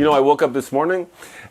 I woke up this morning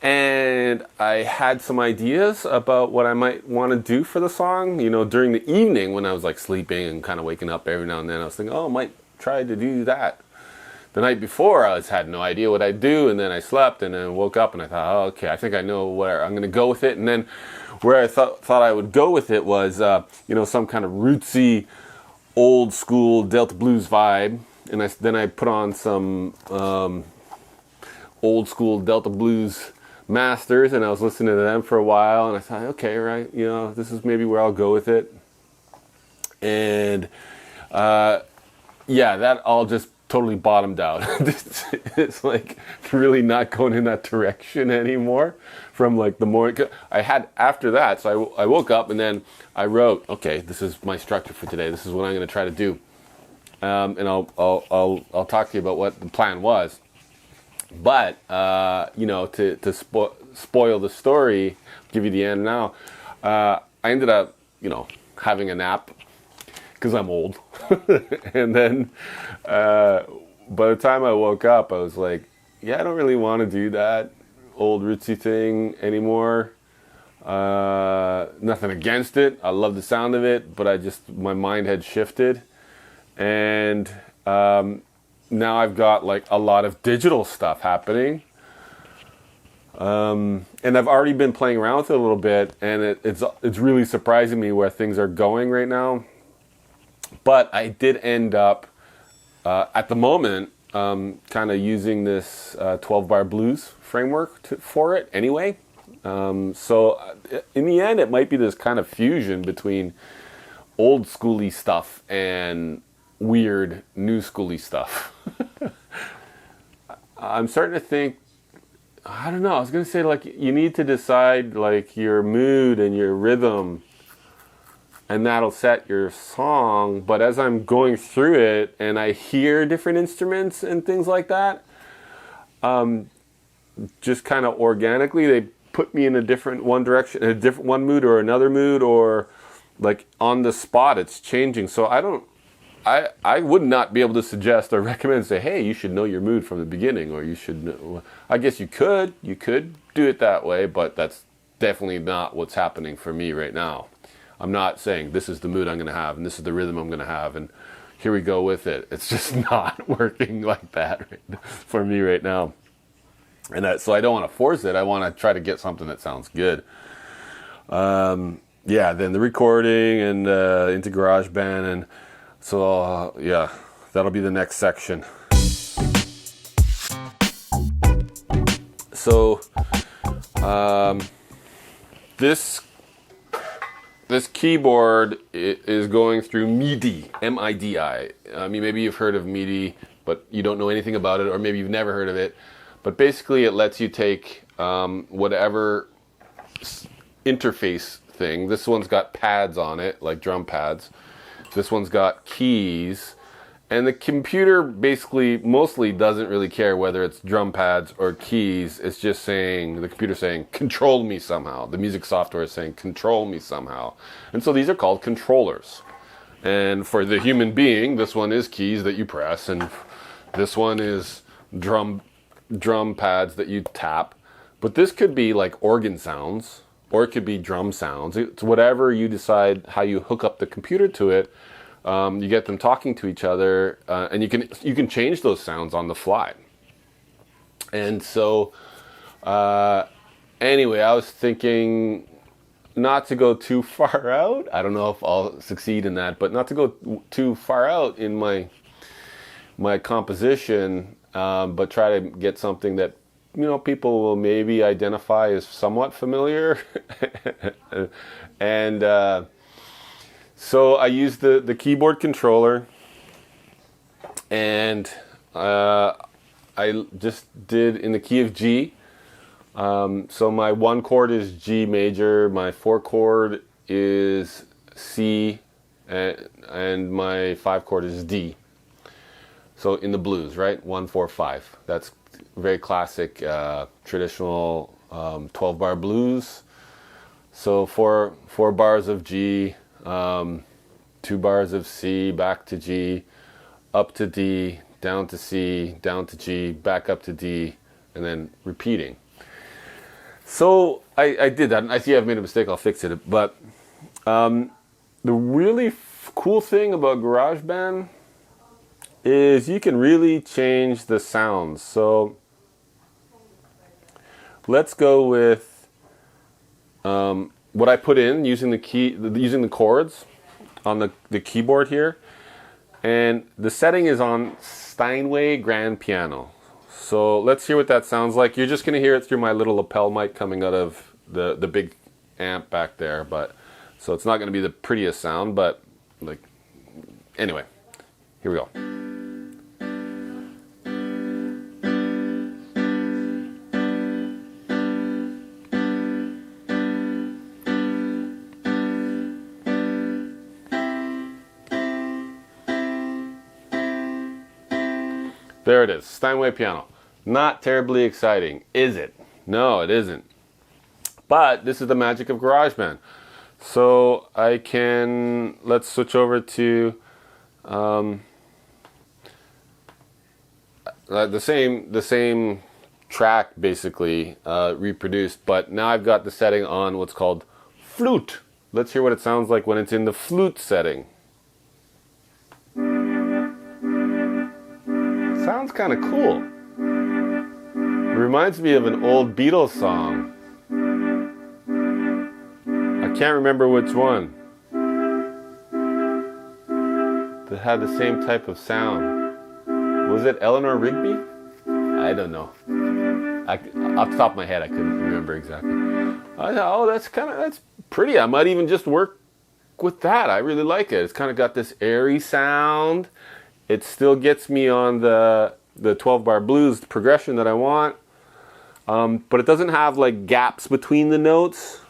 and I had some ideas about what I might want to do for the song. During the evening when I was like sleeping and kind of waking up every now and then, I was thinking, oh, I might try to do that. The night before, I had no idea what I'd do, and then I slept and then woke up and I thought, oh, okay, I think I know where I'm going to go with it. And then where I thought I would go with it was, some kind of rootsy, old school Delta blues vibe. And then I put on some old school Delta blues masters, and I was listening to them for a while, and I thought, okay, right, this is maybe where I'll go with it. And that all just totally bottomed out. It's like really not going in that direction anymore from like the morning. I had after that, so I woke up and then I wrote, okay, this is my structure for today. This is what I'm going to try to do. And I'll talk to you about what the plan was. But to spoil the story, give you the end now. I ended up, having a nap because I'm old, and then by the time I woke up, I was like, yeah, I don't really want to do that old rootsy thing anymore. Nothing against it. I love the sound of it, but my mind had shifted. And now I've got like a lot of digital stuff happening. And I've already been playing around with it a little bit, and it's really surprising me where things are going right now. But I did end up, at the moment, kind of using this 12-bar blues framework for it anyway. So in the end, it might be this kind of fusion between old schooly stuff and weird new schooly stuff. I'm starting to think, I don't know, I was going to say like you need to decide like your mood and your rhythm, and that'll set your song. But as I'm going through it and I hear different instruments and things like that, just kind of organically they put me in a different one direction, a different one mood or another mood, or like on the spot it's changing. So I would not be able to suggest or recommend, say, hey, you should know your mood from the beginning, or you should know. I guess you could do it that way, but that's definitely not what's happening for me right now. I'm not saying this is the mood I'm going to have and this is the rhythm I'm going to have and here we go with it. It's just not working like that for me right now. And so I don't want to force it. I want to try to get something that sounds good. Then the recording and into GarageBand, and so that'll be the next section. So this keyboard is going through MIDI, M-I-D-I. I mean, maybe you've heard of MIDI, but you don't know anything about it, or maybe you've never heard of it. But basically, it lets you take whatever interface thing. This one's got pads on it, like drum pads. This one's got keys. And the computer basically mostly doesn't really care whether it's drum pads or keys. It's just the computer's saying, control me somehow. The music software is saying, control me somehow. And so these are called controllers. And for the human being, this one is keys that you press, and this one is drum pads that you tap. But this could be like organ sounds, or it could be drum sounds. It's whatever you decide how you hook up the computer to it. You get them talking to each other, and you can change those sounds on the fly. And so, anyway, I was thinking not to go too far out. I don't know if I'll succeed in that, but not to go too far out in my composition, but try to get something that people will maybe identify as somewhat familiar. And so I used the keyboard controller, and I just did in the key of G. So my 1 chord is G major, my 4 chord is C, and my 5 chord is D. So in the blues, right? 1, 4, 5. That's very classic, traditional 12-bar blues. So four bars of G, 2 bars of C, back to G, up to D, down to C, down to G, back up to D, and then repeating. So I did that. I see I've made a mistake. I'll fix it. But the really cool thing about GarageBand is you can really change the sounds. So let's go with what I put in using using the chords on the keyboard here. And the setting is on Steinway grand piano. So let's hear what that sounds like. You're just going to hear it through my little lapel mic coming out of the big amp back there. But so it's not going to be the prettiest sound, but like anyway, here we go. There it is, Steinway piano. Not terribly exciting, is it? No, it isn't. But this is the magic of GarageBand. So I can, let's switch over to the same track basically reproduced, but now I've got the setting on what's called flute. Let's hear what it sounds like when it's in the flute setting. Sounds kind of cool. It reminds me of an old Beatles song. I can't remember which one. That had the same type of sound. Was it Eleanor Rigby? I don't know. Off the top of my head, I couldn't remember exactly. I thought, oh, that's pretty. I might even just work with that. I really like it. It's kind of got this airy sound. It still gets me on the 12-bar blues progression that I want, but it doesn't have like gaps between the notes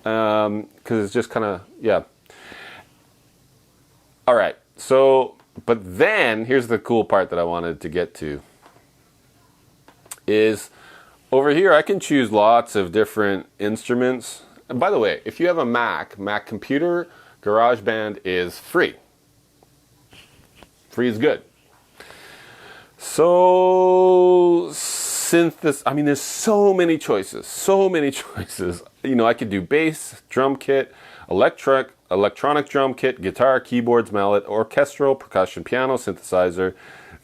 because it's just kind of, yeah. All right, so, but then here's the cool part that I wanted to get to is over here I can choose lots of different instruments. And by the way, if you have a Mac computer, GarageBand is free. Free is good. So I mean, there's so many choices. You know, I could do bass, drum kit, electronic drum kit, guitar, keyboards, mallet, orchestral, percussion, piano, synthesizer,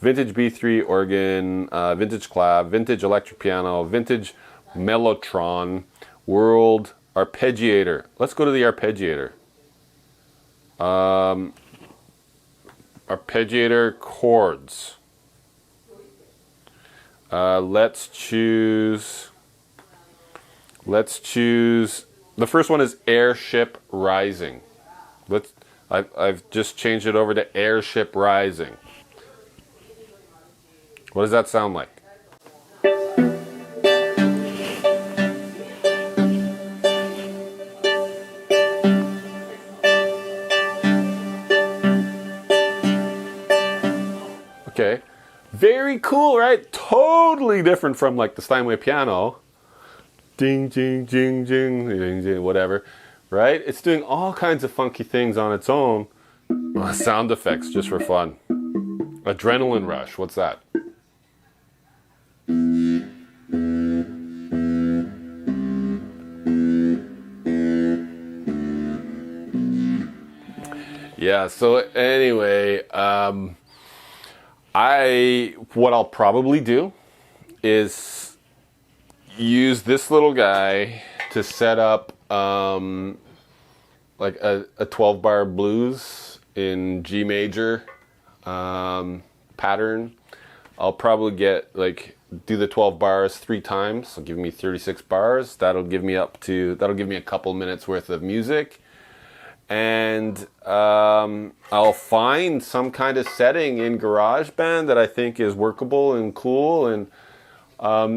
vintage B3 organ, vintage clav, vintage electric piano, vintage mellotron, world arpeggiator. Let's go to the arpeggiator. Arpeggiator chords. Let's choose. The first one is Airship Rising. I've just changed it over to Airship Rising. What does that sound like? Okay, very cool, right? Totally different from like the Steinway piano. Ding, ding, ding, ding, ding, ding, whatever, right? It's doing all kinds of funky things on its own. Sound effects just for fun. Adrenaline rush, what's that? Yeah, so anyway, what I'll probably do is use this little guy to set up like a 12-bar blues in G major pattern. I'll probably do the 12 bars 3 times. So give me 36 bars. That'll give me a couple minutes worth of music. And I'll find some kind of setting in GarageBand that I think is workable and cool and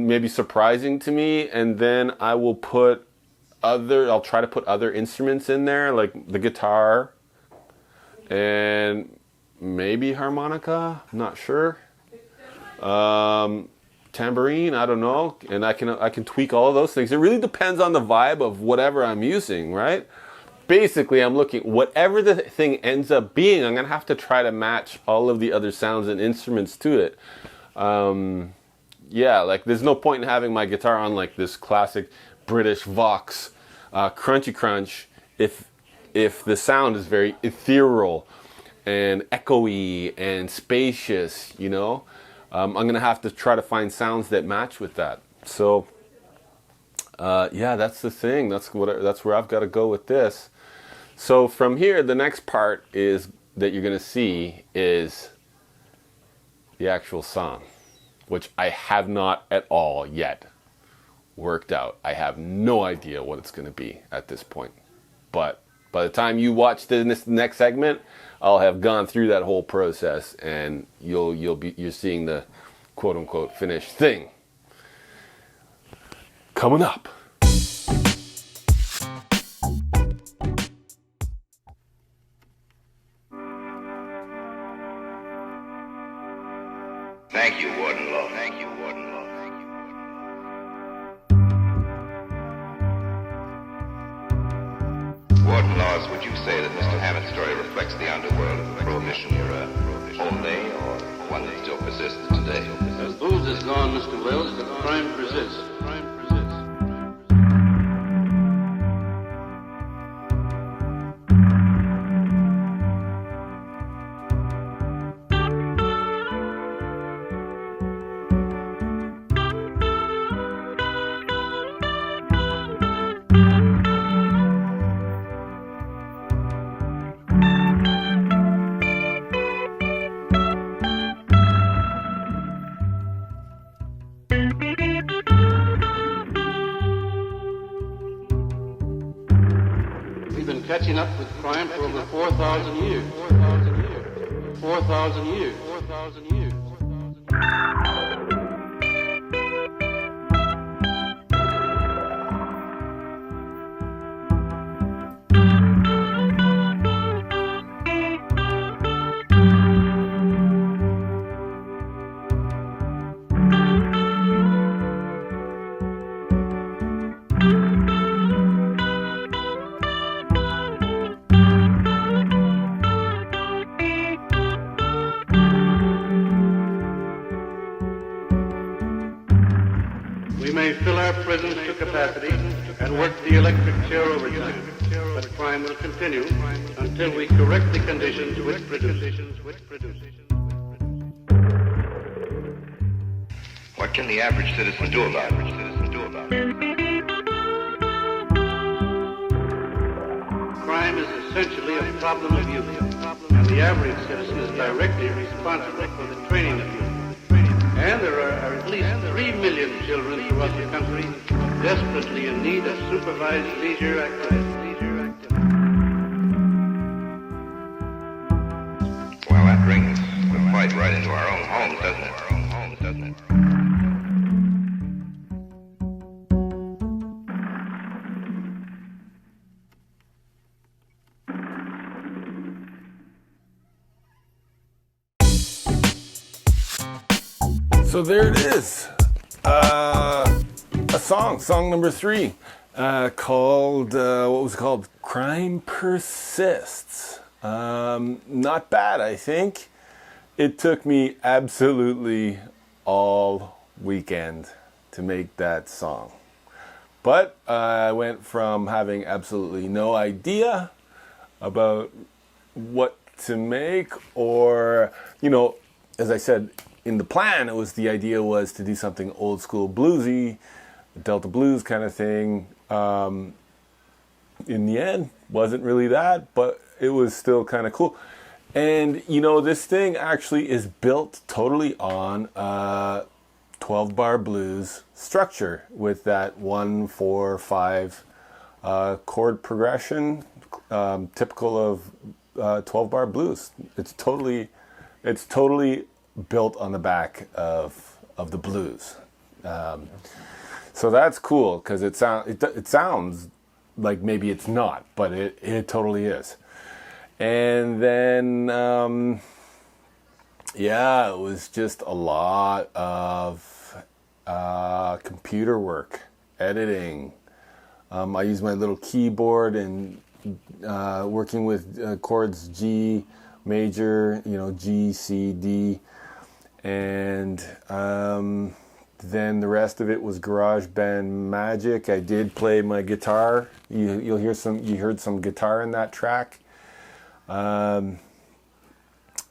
maybe surprising to me. And then I'll try to put other instruments in there, like the guitar and maybe harmonica, I'm not sure. Tambourine, I don't know. And I can tweak all of those things. It really depends on the vibe of whatever I'm using, right? Basically, I'm looking, whatever the thing ends up being, I'm going to have to try to match all of the other sounds and instruments to it. Yeah, like there's no point in having my guitar on like this classic British Vox crunchy crunch if the sound is very ethereal and echoey and spacious, you know. I'm gonna have to try to find sounds that match with that. So yeah, that's the thing. That's where I've got to go with this. So from here, the next part is that you're gonna see is the actual song, which I have not at all yet worked out. I have no idea what it's going to be at this point. But by the time you watch this next segment, I'll have gone through that whole process, and you're seeing the quote unquote finished thing coming up. Thank you, Warden Law. Thank you, Warden Law. Warden Laws, would you say that Mr. Hammett's story reflects the underworld of the Prohibition era only, or one that still persists today? As booze is gone, Mr. Wells, the crime persists. We've been catching up with crime for over 4,000 years. 4,000 years. 4,000 years. We may fill our prisons to capacity and work the electric chair overtime, but crime will continue until we correct the conditions which produce. What can the average citizen do about it? Crime is essentially a problem of youth, and the average citizen is directly responsible for the training of youth. And there are at least 3 million children throughout the country desperately in need of supervised leisure activity. Well, that brings the fight right into our own homes, doesn't it? So there it is, a song number 3, called, what was it called? Crime Persists. Not bad, I think. It took me absolutely all weekend to make that song. But I went from having absolutely no idea about what to make, or, you know, as I said, in the plan, the idea was to do something old school bluesy, Delta blues kind of thing. In the end, wasn't really that, but it was still kind of cool. And you know, this thing actually is built totally on 12-bar blues structure with that 1-4-5 chord progression, typical of 12-bar blues. It's totally built on the back of the blues. So that's cool, because it sounds like maybe it's not, but it totally is. And then yeah, it was just a lot of computer work, editing. I used my little keyboard and working with chords G major, you know, G, C, D. And then the rest of it was garage band magic. I did play my guitar. You heard some guitar in that track. Not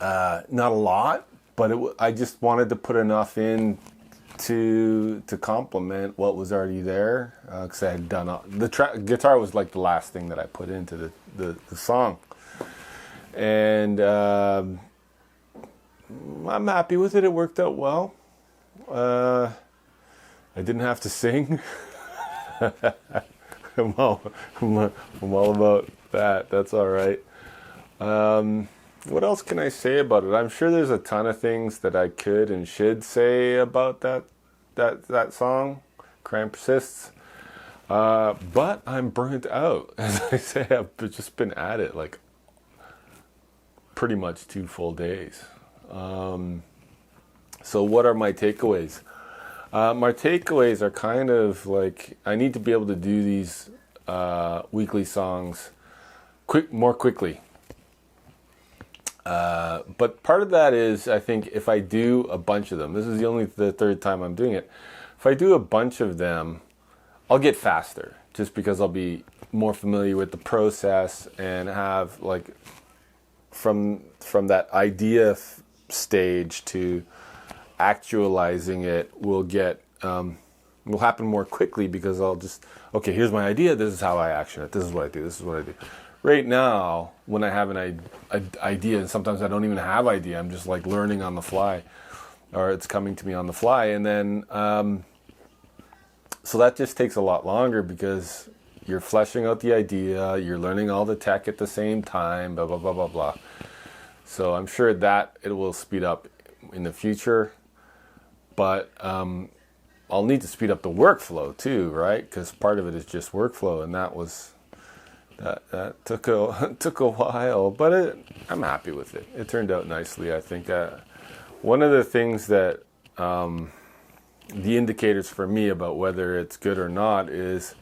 a lot, but I just wanted to put enough in to complement what was already there, because I had done guitar was like the last thing that I put into the song, and I'm happy with it. It worked out well. I didn't have to sing. I'm all about that. That's all right. What else can I say about it? I'm sure there's a ton of things that I could and should say about that song, Crime Persists. But I'm burnt out. As I say, I've just been at it like pretty much 2 full days. So what are my takeaways? My takeaways are kind of like, I need to be able to do these weekly songs more quickly. But part of that is, I think if I do a bunch of them, this is the third time I'm doing it. If I do a bunch of them, I'll get faster, just because I'll be more familiar with the process and have like from that idea stage to actualizing it will happen more quickly, because I'll just, okay, here's my idea, this is how I action it, this is what I do, this is what I do. Right now, when I have an idea, and sometimes I don't even have idea, I'm just like learning on the fly, or it's coming to me on the fly, and then so that just takes a lot longer, because you're fleshing out the idea, you're learning all the tech at the same time, blah blah blah blah blah. So I'm sure that it will speed up in the future, but I'll need to speed up the workflow too, right? Because part of it is just workflow, and that took a while, but I'm happy with it. It turned out nicely, I think. One of the things that the indicators for me about whether it's good or not is,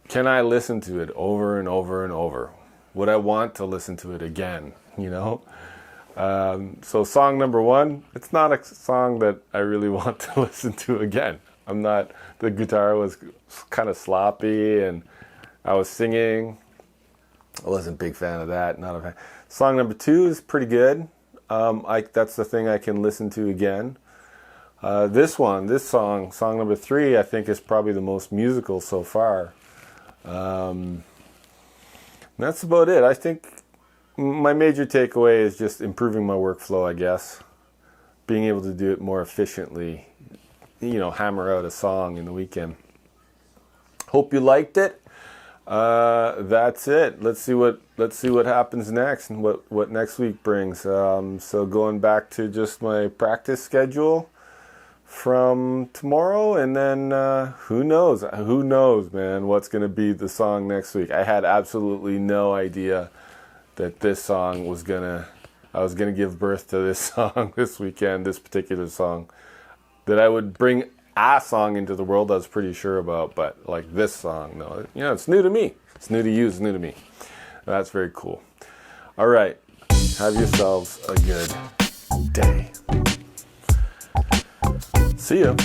can I listen to it over and over and over? Would I want to listen to it again? So song number 1, it's not a song that I really want to listen to again. The guitar was kind of sloppy, and I was singing. I wasn't a big fan of that. Not a fan. Song number 2 is pretty good. That's the thing I can listen to again. This song number 3, I think is probably the most musical so far. That's about it. I think my major takeaway is just improving my workflow, I guess. Being able to do it more efficiently. Hammer out a song in the weekend. Hope you liked it. That's it. Let's see what happens next, and what next week brings. So going back to just my practice schedule from tomorrow, and then who knows, man, what's going to be the song next week. I had absolutely no idea that this song I was gonna give birth to this song this weekend, this particular song. That I would bring a song into the world, I was pretty sure about, but like this song, no. It's new to me. It's new to you, it's new to me. That's very cool. All right, have yourselves a good day. See ya.